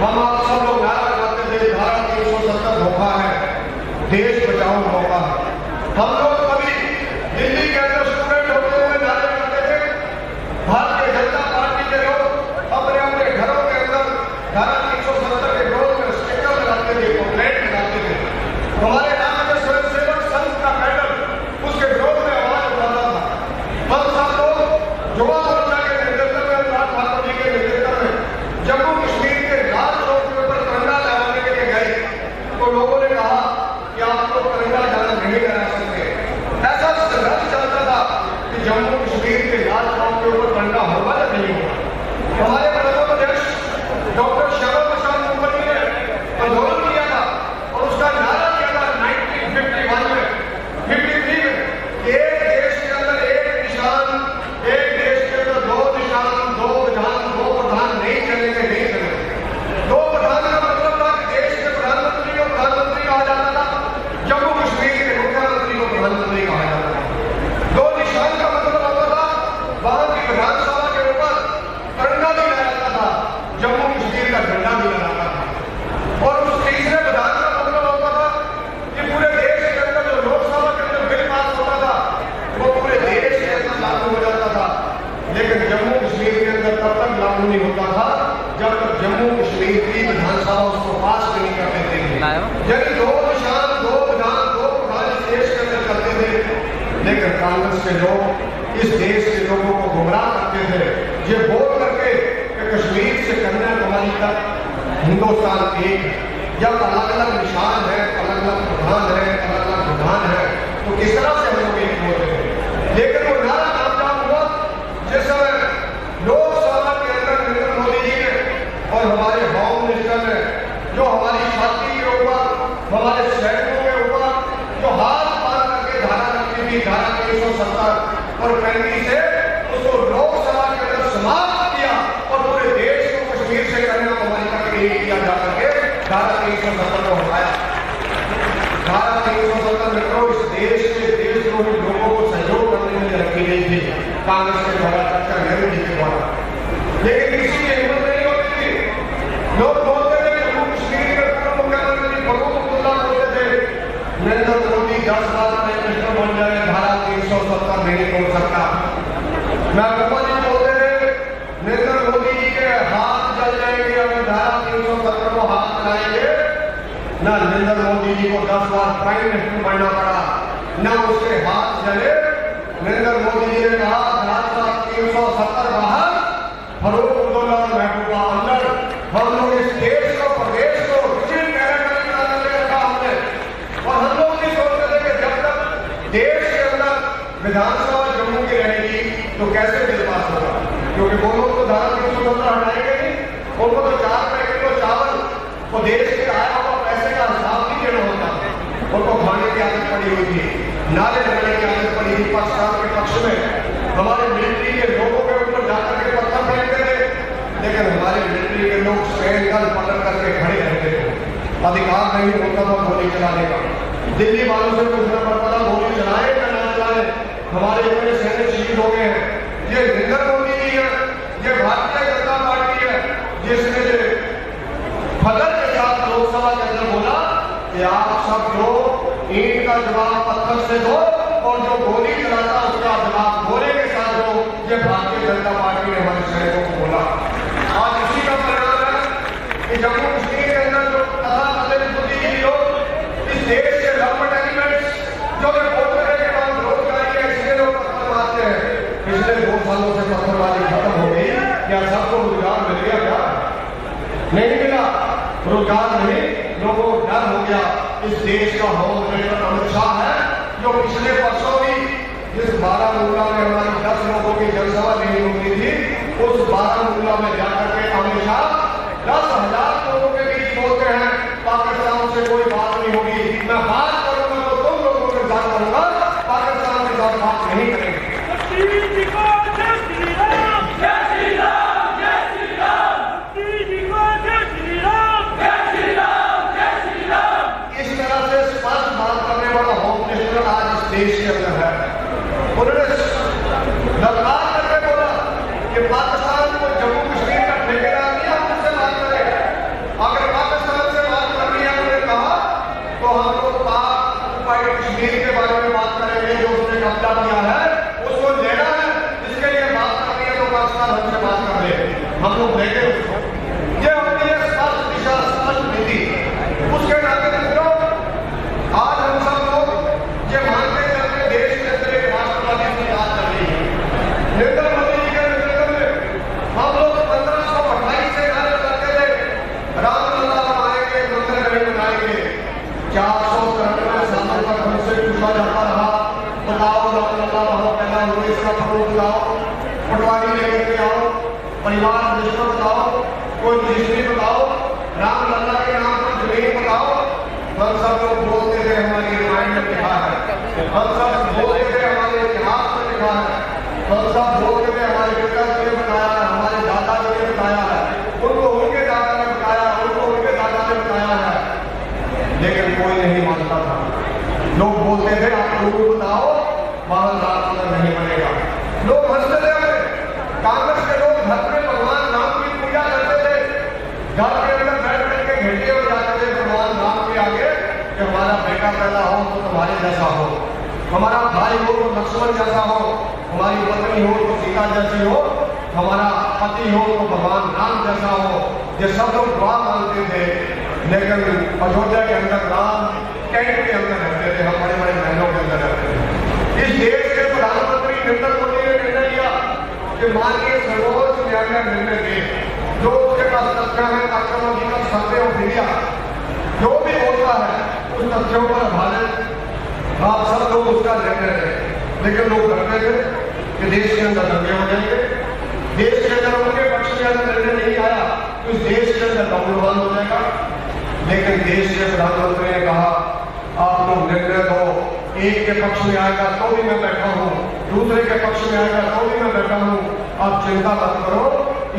हम आप सब लोग नारा लगाते थे धारा 370 धोखा है, देश बचाओ मौका है। हम लोग कभी दिल्ली के अंदर स्टूडेंट होते हुए नारे लगाते थे, भारतीय जनता पार्टी के लोग अपने अपने घरों के अंदर धारा 370 के विरोध में स्टिकर लगाते थे, प्लेट लगाते थे। हमारे राज्य के स्वयंसेवक संघ का पैदल उसके विरोध में आवाज उठाता था। हम सब लोग युवा मोर्चा के नेतृत्व में, अनुराग ठाकुर जी के नेतृत्व में जम्मू कश्मीर के लाल चौक के ऊपर तिरंगा लहराने के लिए गए तो लोगों ने कहा कि आप लोग तिरंगा लहरा नहीं लहरा सकते। ऐसा संघर्ष चलता था कि जम्मू कश्मीर के लाल चौक के ऊपर तिरंगा होगा या नहीं होगा। हमारे प्रदेश अध्यक्ष डॉक्टर श्यामा प्रसाद मुखर्जी ने आंदोलन किया था और उसका नारा दिया था 1951 में, 53 में, एक देश के अंदर एक निशान, एक देश के अंदर दो निशान, दो विधान, दो प्रधान नहीं चलेंगे, नहीं चलेंगे। दो प्रधान का मतलब था कि देश के प्रधानमंत्री को प्रधानमंत्री कहा जाता था, जम्मू कश्मीर के मुख्यमंत्री को प्रधानमंत्री कहा जाता था। दो निशान का मतलब होता था वहां की विधानसभा के ऊपर तिरंगा भी लहराता था, जम्मू कश्मीर का झंडा भी लहराता था। और उस तीसरे विधान का मतलब होता था कि पूरे देश के अंदर जो लोकसभा के अंदर बिल पास होता था वो पूरे देश के अंदर लागू हो जाता था। लेकिन जम्मू कश्मीर के अंदर तब तक लागू नहीं होता था जब तक जम्मू कश्मीर की विधानसभा उसको पास भी नहीं करते थे। यानी दो निशान, दो विधान, दो प्रधान इस देश के अंदर करते थे। लेकिन कांग्रेस के लोग इस देश के लोगों को गुमराह करते थे, ये बोल करके कि कश्मीर से कन्याकुमारी तक हिंदुस्तान एक है, जब अलग अलग निशान है, अलग अलग प्रधान है, अलग अलग विधान है, तो किस तरह से हम लोग एक होते हैं। लेकिन वो नारा कामयाब हुआ जिस समय लोकसभा के अंदर नरेंद्र मोदी जी ने और हमारे होम मिनिस्टर ने जो हमारी छाती के ऊपर, हमारे सैनिकों के ऊपर जो हाथ मार करके धारा रखी थी, धारा 370 और 35 से उसको लोकसभा के अंदर समाप्त किया और पूरे देश को कश्मीर से कन्याकुमारी तक किया जा करके धारा 370 को हटाया। धारा 370 मित्रों इस देश के देशद्रोही लोगों को सहयोग करने में रखी गई थी कांग्रेस के द्वारा, डॉक्टर नेहरू जी के द्वारा। लेकिन किसी की हिम्मत नहीं होती थी। लोग बोलते थे जम्मू कश्मीर के पूर्व मुख्यमंत्री फरूक अब्दुल्ला बोलते थे नरेंद्र मोदी 10 बार प्राइम मिनिस्टर बन जाए, धारा 370 नहीं तोड़ सकता। महबूबा जी बोलते थे नरेंद्र मोदी जी के हाथ जल जाएंगे अगर धारा 370 को हाथ लगाएंगे। ना नरेंद्र मोदी जी को 10 बार प्राइम मिनिस्टर बनना पड़ा, ना उसके हाथ जले। नरेंद्र मोदी जी ने कहा धारा 370 बाहर, फरूक अब्दुल्ला और महबूबा अंदर। हम लोग इस देश को, प्रदेश को डिजिटल कैलेंडर बनाने रखा हमने। और हम लोग नहीं सोचते थे कि जब तक देश के अंदर विधानसभा जम्मू की रहेगी तो कैसे बिल पास होगा, क्योंकि वो लोग तो धारा 370 हटाएंगे नहीं। उनको तो 4 पैकेट को चावल और देश के आया हुआ पैसे का हिसाब नहीं देना होता। उनको खाने की आदत पड़ी हुई थी, नाले लगाने की आदत पड़ी थी। पाकिस्तान के पक्ष में हमारे मिलिट्री के लोगों के ऊपर जाकर के पत्थर फेंकते थे, लेकिन हमारे मिलिट्री के लोग सैनिक पकड़ करके खड़े रहते थे। अधिकार नहीं होता था गोली चलाने का। दिल्ली वालों से पूछना पड़ता था गोली चलाए या ना चलाए। हमारे इतने सैनिक शहीद हो गए हैं। ये नरेंद्र मोदी जी है, ये भारतीय जनता पार्टी है जिसने फजल के साथ लोकसभा के अंदर बोला कि आप सब जो ईंट का जवाब पत्थर से दो और जो गोली चलाता उसका जवाब गोले के साथ दो। ये भारतीय जनता पार्टी ने हमारे सैनिकों को बोला। आज इसी का परिणाम है कि जम्मू कश्मीर के अंदर जो तथाकथित बुद्धिजीवी लोग, इस देश के गवर्नमेंट एलिमेंट्स जो बोलते हैं कि हम रोजगारी है इसलिए लोग पत्थर मारते हैं। पिछले 2 सालों से पत्थरबाजी खत्म हो गई। क्या सबको रोजगार मिल गया? क्या नहीं मिला? रोजगार नहीं, लोगों को डर हो गया। इस देश का होम मिनिस्टर अमित शाह है जो पिछले वर्षों भी जिस बारामूला में हमारी 10 लोगों की जनसभा नहीं होती थी, उस बारामूला में जाकर के अमित शाह 10,000 लोगों के बीच बोलते हैं पाकिस्तान से कोई बात नहीं होगी, मैं बात करूंगा तो तुम लोगों के साथ करूंगा, पाकिस्तान के साथ बात नहीं करेंगे। देश के अंदर है उन्होंने ललकार करके बोला कि पाकिस्तान को जम्मू कश्मीर का ठेकेदार नहीं, हम उससे बात करें। अगर पाकिस्तान से बात करनी है उन्होंने कहा तो हम लोग पाक कश्मीर के बारे में बात करेंगे, जो उसने कब्जा किया है उसको लेना है। इसके लिए बात करनी है तो पाकिस्तान हमसे बात कर ले, हम लोग देंगे उसको। ये अपनी स्पष्ट दिशा, स्पष्ट नीति। उसके नाते आज हम सब लोग ये मानते हैं कि देश के अंदर एक राष्ट्रवादी सरकार चल रही है। नरेंद्र मोदी जी के नेतृत्व में हम लोग 1528 से नारे लगाते थे रामलला बनाएंगे, मंदिर नहीं बनाएंगे। 493 सालों तक हमसे पूछा जाता रहा, बताओ रामलला वहां पैदा हुए, इसका प्रूफ बताओ, पटवारी लेकर के आओ, परिवार रजिस्टर बताओ, कोई रजिस्ट्री बताओ, रामलला के नाम पर जमीन बताओ। हम सब लोग बोलते थे हमारी रामायण में लिखा है, हम सब बोलते थे हमारे इतिहास में लिखा है, हम सब बोलते थे हमारे पिता जी ने बताया है, हमारे दादा जी ने बताया है, उनको उनके दादा ने बताया, उनको उनके दादा ने बताया है। लेकिन कोई नहीं मानता था। लोग बोलते थे आप लोग बताओ वहां राम नहीं बनेगा। लोग हंसते थे। कांग्रेस के लोग घर में भगवान राम की पूजा करते थे, घर के अंदर बैठ के घंटे हो जाते थे भगवान राम के आगे कि हमारा बेटा पैदा हो तो तुम्हारे जैसा हो, हमारा भाई हो तो लक्ष्मण जैसा हो, हमारी पत्नी हो तो सीता जैसी हो, हमारा पति हो तो भगवान राम जैसा हो। ये सब लोग दुआ मांगते थे। लेकिन अयोध्या के अंदर राम टेंट के अंदर रहते थे, हम बड़े बड़े महलों के अंदर रहते थे। इस देश के प्रधानमंत्री नरेंद्र मोदी ने निर्णय लिया कि माननीय सर्वोच्च न्यायालय निर्णय दे, जो उसके पास तथ्य है, आक्रमण की संदेह हो गया जो भी बोलता है उस तथ्यों पर आधारित आप सब लोग उसका निर्णय लें। लेकिन लोग डरते थे कि देश के अंदर दंगे हो जाएंगे, देश के अंदर उनके पक्ष में अगर निर्णय नहीं आया तो इस देश के अंदर डबल हो जाएगा। लेकिन देश के प्रधानमंत्री ने कहा आप लोग निर्णय दो, एक के पक्ष में आएगा तो भी मैं बैठा हूँ, दूसरे के पक्ष में आएगा तो भी मैं बैठा हूँ, आप चिंता मत करो,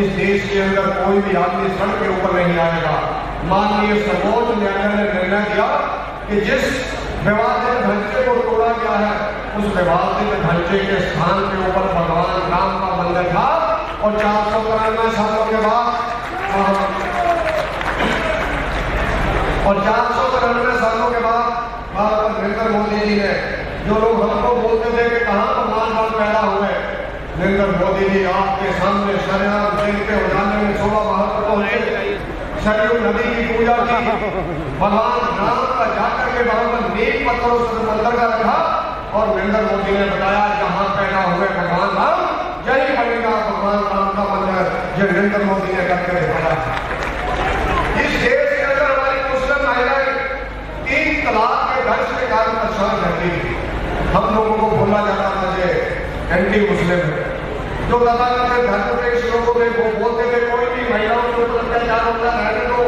इस देश के अंदर कोई भी आदमी सड़क के ऊपर नहीं आएगा। माननीय सर्वोच्च न्यायालय ने निर्णय दिया कि जिस विवादित ढांचे को तोड़ा गया है उस विवादित ढांचे के स्थान के ऊपर भगवान राम का मंदिर था और 493 सालों के बाद नरेंद्र मोदी जी ने, जो लोग हमको बोलते थे कि कहाँ भगवान राम पैदा हुए, नरेंद्र मोदी जी आपके सामने शरेआम जेल के उजाले में 16 महत्वपूर्ण सरयू नदी की पूजा की, भगवान राम का जाकर के वहां पर नींव पत्थरों से मंदिर का रखा और नरेंद्र मोदी ने बताया जहां पैदा हुए भगवान राम यही बनेगा भगवान राम का मंदिर, जो नरेंद्र मोदी ने करके दिखाया। इस देश के अंदर हमारी मुस्लिम महिलाएं 3 तलाक के दर्ज के कारण परेशान रहती थी। हम लोगों को बोला जाता था कि एंटी मुस्लिम है, जो लगातार धर्मनिरपेक्ष लोगों ने वो बोलते थे कोई भी महिलाओं के ऊपर अत्याचार होता रहने दो,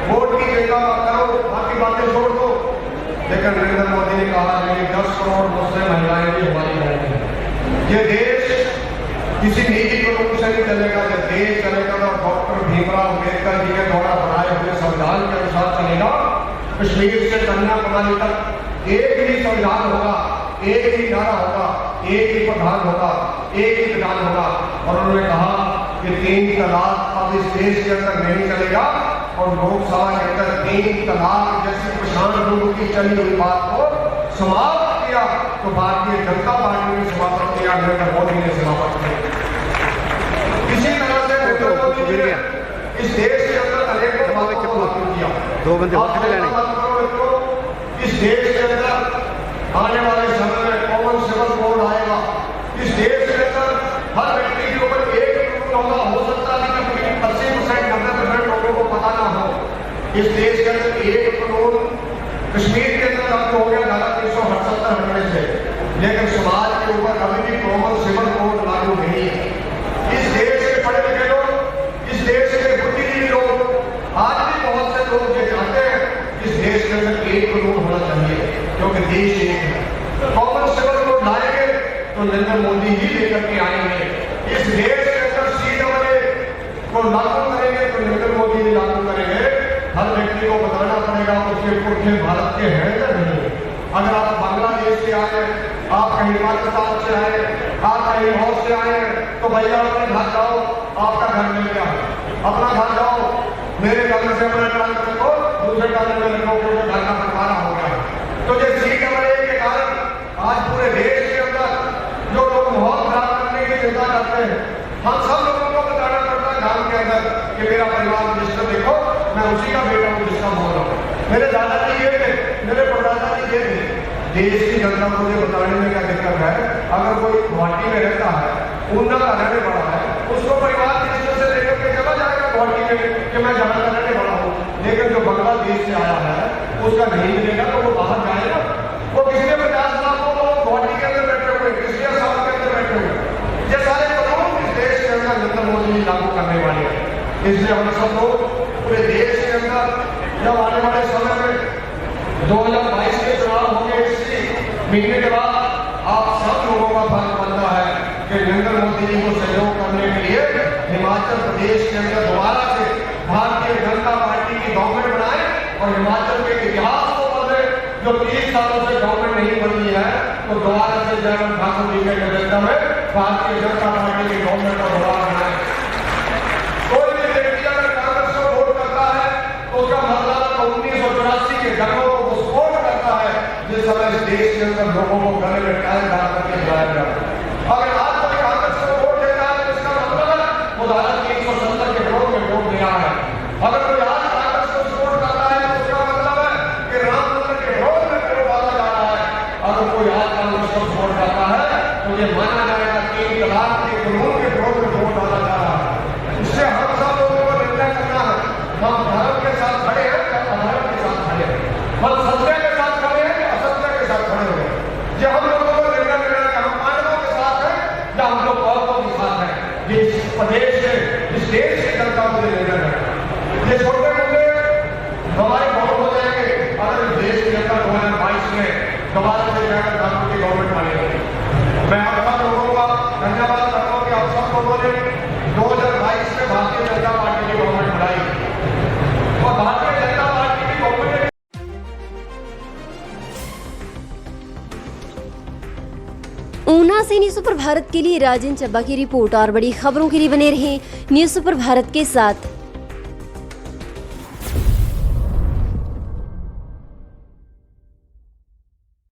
वोट की जगह करो, बाकी बातें छोड़ दो। लेकिन नरेंद्र मोदी ने कहा नहीं, 10 करोड़ मुस्लिम महिलाएं भी हमारी रहेंगी। ये देश किसी निजी कानून से नहीं चलेगा, ये देश चलेगा तो डॉक्टर भीमराव अम्बेडकर जी के द्वारा बनाए हुए संविधान के अनुसार चलेगा। कश्मीर से कन्याकुमारी तक एक ही संविधान होगा, एक ही नारा होगा, एक ही प्रधान होगा, एक ही विधान होगा। और उन्होंने कहा कि 3 तलाक अब इस देश के अंदर नहीं चलेगा और लोकसभा के अंदर 3 तलाक जैसी प्रशांत लोगों की चली हुई बात को समाप्त किया तो भारतीय जनता पार्टी ने समाप्त किया, नरेंद्र मोदी ने समाप्त किया। इसी तरह से नरेंद्र मोदी जी ने इस देश के अंदर अनेक बातों को लागू किया।
2 बंदे
इस देश के अंदर आने वाले समय में कॉमन सिविल कोड आएगा। इस देश के अंदर हर व्यक्ति के ऊपर एक कानून होगा, हो सकता है कि 80% 90% लोगों को पता ना हो। इस देश के अंदर एक कानून कश्मीर के अंदर लागू हो गया धारा 378 हटने से, लेकिन समाज के ऊपर अभी भी कॉमन सिविल कोड लागू नहीं है। इस देश के पढ़े लिखे लोग, इस देश के बुद्धिजीवी लोग, आज भी बहुत से लोग ये चाहते हैं इस देश के अंदर एक कानून होना चाहिए क्योंकि देश एक है। कॉमन सिविल कोड लाएंगे तो नरेंद्र मोदी ही लेकर के आएंगे। इस देश के अंदर CAA को लागू करेंगे तो नरेंद्र मोदी ही लागू करेंगे। हर व्यक्ति को बताना पड़ेगा उसके पुरखे भारत के हैं या नहीं। अगर आप बांग्लादेश से आए, आप कहीं पाकिस्तान से आए, आप कहीं और से आए तो भैया अपने घर जाओ, आपका घर मिल गया, अपना घर जाओ, मेरे घर में से अपना ट्रांसफर रखो, दूसरे घर में रखो क्योंकि घर का बंटवारा हो गया। तो ये CAA के कारण आज पूरे देश के अंदर जो लोग माहौल खराब करने की चिंता करते हैं, हम सब लोगों को बताना पड़ता है गांव के अंदर कि मेरा परिवार जिसको देखो मैं उसी का बेटा हूँ जिसका बोल रहा हूँ, मेरे दादाजी ये थे, मेरे परदादाजी ये थे। देश की जनता को ये बताने में क्या दिक्कत है? अगर कोई गुवाहाटी में रहता है, ऊना का रहने वाला है, उसको परिवार की रिश्ते से लेकर के चला जाएगा गुवाहाटी में कि मैं जहाँ का रहने वाला हूँ। लेकिन जो बांग्लादेश से आया है उसका नहीं मिलेगा तो वो बाहर जाएगा। वो पिछले 50 साल को गुवाहाटी के अंदर बैठे हुए, पिछले साल के अंदर बैठे हुए, ये सारे कानून इस देश के अंदर नरेंद्र मोदी जी लागू करने वाले हैं। इसलिए हम सब लोग पूरे देश के अंदर जब आने वाले समय में 2022 के चुनाव होंगे, इसी महीने के बाद आप सब लोगों का फर्ज बनता है कि नरेंद्र मोदी जी को सहयोग करने के लिए हिमाचल प्रदेश के अंदर दोबारा से भारतीय जनता पार्टी की गवर्नमेंट बनाए और हिमाचल के इतिहास को बदले। जो 30 सालों से गवर्नमेंट नहीं बनी है तो दोबारा से जयराम ठाकुर जी के नेतृत्व में भारतीय जनता पार्टी की गवर्नमेंट को दोबारा बनाए। कोई भी व्यक्ति अगर कांग्रेस को वोट करता है तो उसका मतलब 1984 के दंगों को सपोर्ट करता है जिस समय इस देश के अंदर लोगों को गले में टायर डाल करके गिराया गया। अगर आज कोई कांग्रेस को वोट देता है तो इसका मतलब है वो धारा 370 के विरोध में वोट दिया है। अगर कोई आज कांग्रेस को सपोर्ट करता है तो उसका मतलब है कि राम मंदिर के विरोध में वोट डाला जा रहा है। अगर कोई आज कांग्रेस को सपोर्ट करता है तो ये माना जाएगा 3 तलाक के कानून के विरोध में वोट डाला जा रहा है। इससे हम सब लोगों को निर्णय करना है, हम धर्म के साथ खड़े हैं या अधर्म के साथ खड़े प्रदेश के इस देश की जनता को लेकर ये छोटे मुद्दे हमारे बहुत हो जाएंगे अगर इस देश की जनता 2022 में दोबारा से जयप्रकाश ठाकुर की गवर्नमेंट बनेगी। मैं आप सब लोगों का धन्यवाद करता हूँ कि आप सब लोगों ने 2022 में भारतीय जनता पार्टी की गवर्नमेंट बनाई और भारतीय जनता पार्टी की गवर्नमेंट
ऊना से न्यूज़ सुपर भारत के लिए राजन चब्बा की रिपोर्ट। और बड़ी खबरों के लिए बने रहें न्यूज़ सुपर भारत के साथ।